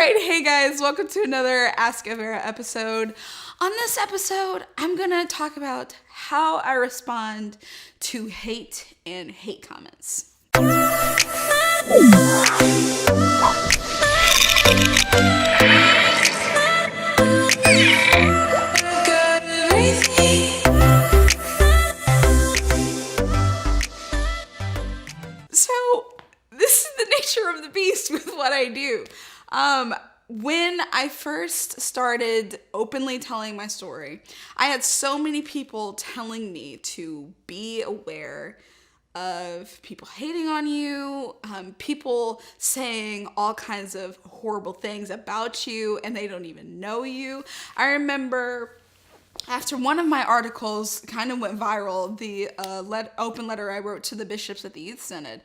right, hey guys, welcome to another Ask Avera episode. On this episode, I'm gonna talk about how I respond to hate and hate comments. So, this is the nature of the beast with what I do. When I first started openly telling my story, I had so many people telling me to be aware of people hating on you, people saying all kinds of horrible things about you, and they don't even know you. I remember after one of my articles kind of went viral, the open letter I wrote to the bishops at the Youth Synod,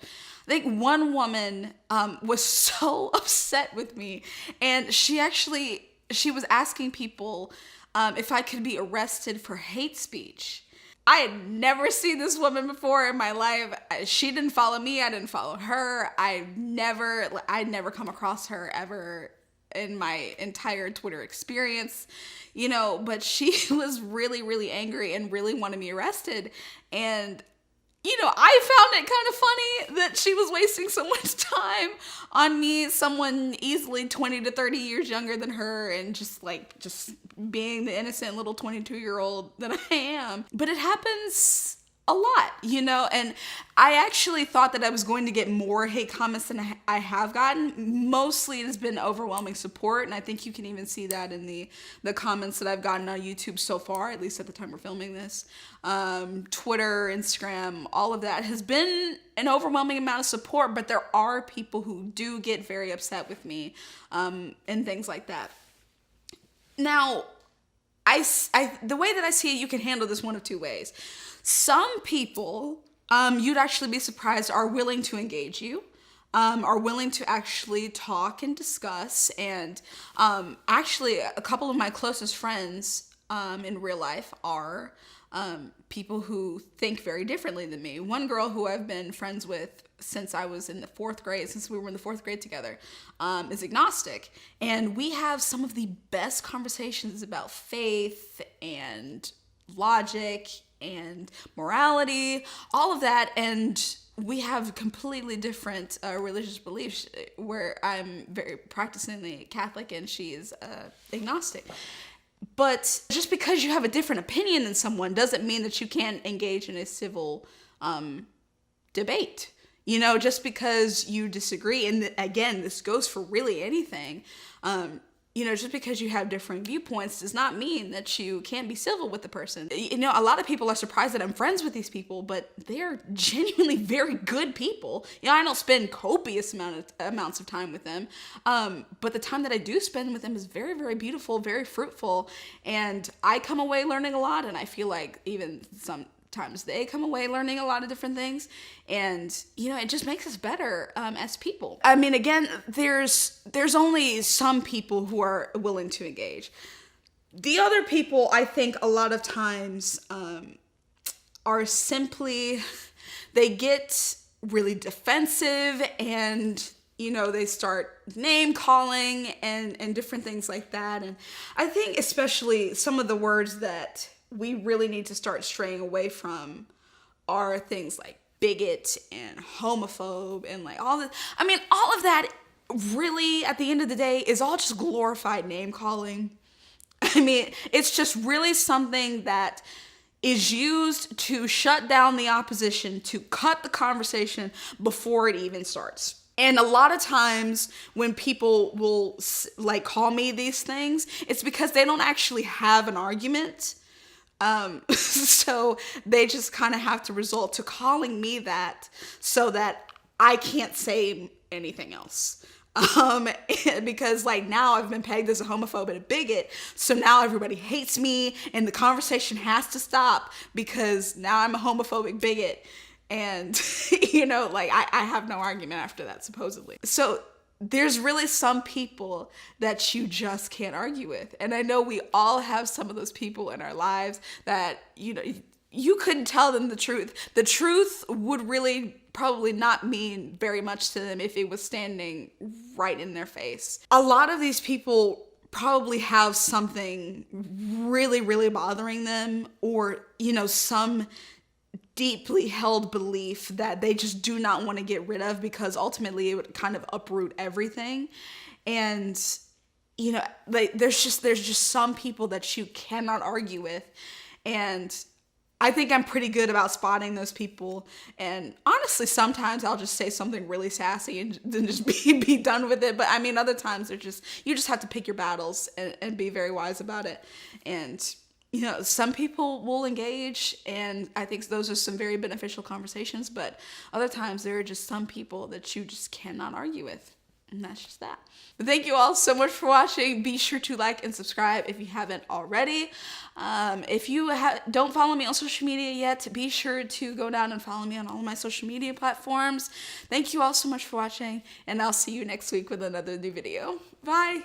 I think one woman was so upset with me, and she was asking people if I could be arrested for hate speech. I had never seen this woman before in my life. She didn't follow me. I didn't follow her. I'd never come across her ever in my entire Twitter experience, but she was really, really angry and really wanted me arrested. And I found it kind of funny that she was wasting so much time on me, someone easily 20 to 30 years younger than her, and just being the innocent little 22-year-old that I am. But it happens a lot, and I actually thought that I was going to get more hate comments than I have gotten. Mostly it has been overwhelming support, and I think you can even see that in the comments that I've gotten on YouTube so far, at least at the time we're filming this. Twitter, Instagram, all of that has been an overwhelming amount of support, but there are people who do get very upset with me, and things like that. Now, the way that I see it, you can handle this one of two ways. Some people, you'd actually be surprised, are willing to engage you, are willing to actually talk and discuss. And actually, a couple of my closest friends in real life are people who think very differently than me. One girl who I've been friends with since I was in the fourth grade, since we were in the fourth grade together, is agnostic. And we have some of the best conversations about faith and logic and morality, all of that. And we have completely different religious beliefs, where I'm very practicingly Catholic and she is agnostic. But just because you have a different opinion than someone doesn't mean that you can't engage in a civil debate. Just because you disagree, and again, this goes for really anything, just because you have different viewpoints does not mean that you can't be civil with the person. A lot of people are surprised that I'm friends with these people, but they're genuinely very good people. I don't spend copious amounts of time with them, but the time that I do spend with them is very, very beautiful, very fruitful, and I come away learning a lot, and I feel like even sometimes they come away learning a lot of different things, and it just makes us better as people. I mean, again, there's only some people who are willing to engage. The other people, I think, a lot of times are simply, they get really defensive, and they start name calling and different things like that. And I think especially some of the words that we really need to start straying away from are things like bigot and homophobe and all this. I mean, all of that really, at the end of the day, is all just glorified name calling. I mean, it's just really something that is used to shut down the opposition, to cut the conversation before it even starts. And a lot of times when people will call me these things, it's because they don't actually have an argument. So they just kind of have to resort to calling me that so that I can't say anything else. Because now I've been pegged as a homophobe and a bigot. So now everybody hates me and the conversation has to stop because now I'm a homophobic bigot. And, I have no argument after that, supposedly. So there's really some people that you just can't argue with. And I know we all have some of those people in our lives that, you couldn't tell them the truth. The truth would really probably not mean very much to them if it was standing right in their face. A lot of these people probably have something really, really bothering them, or, you know, some deeply held belief that they just do not want to get rid of, because ultimately it would kind of uproot everything. And, you know, like there's just some people that you cannot argue with. And I think I'm pretty good about spotting those people. And honestly, sometimes I'll just say something really sassy and then just be done with it. But I mean, other times you just have to pick your battles and be very wise about it. And, you know, some people will engage, and I think those are some very beneficial conversations. But other times there are just some people that you just cannot argue with. And that's just that. But thank you all so much for watching. Be sure to like and subscribe if you haven't already. If you don't follow me on social media yet, be sure to go down and follow me on all of my social media platforms. Thank you all so much for watching, and I'll see you next week with another new video. Bye.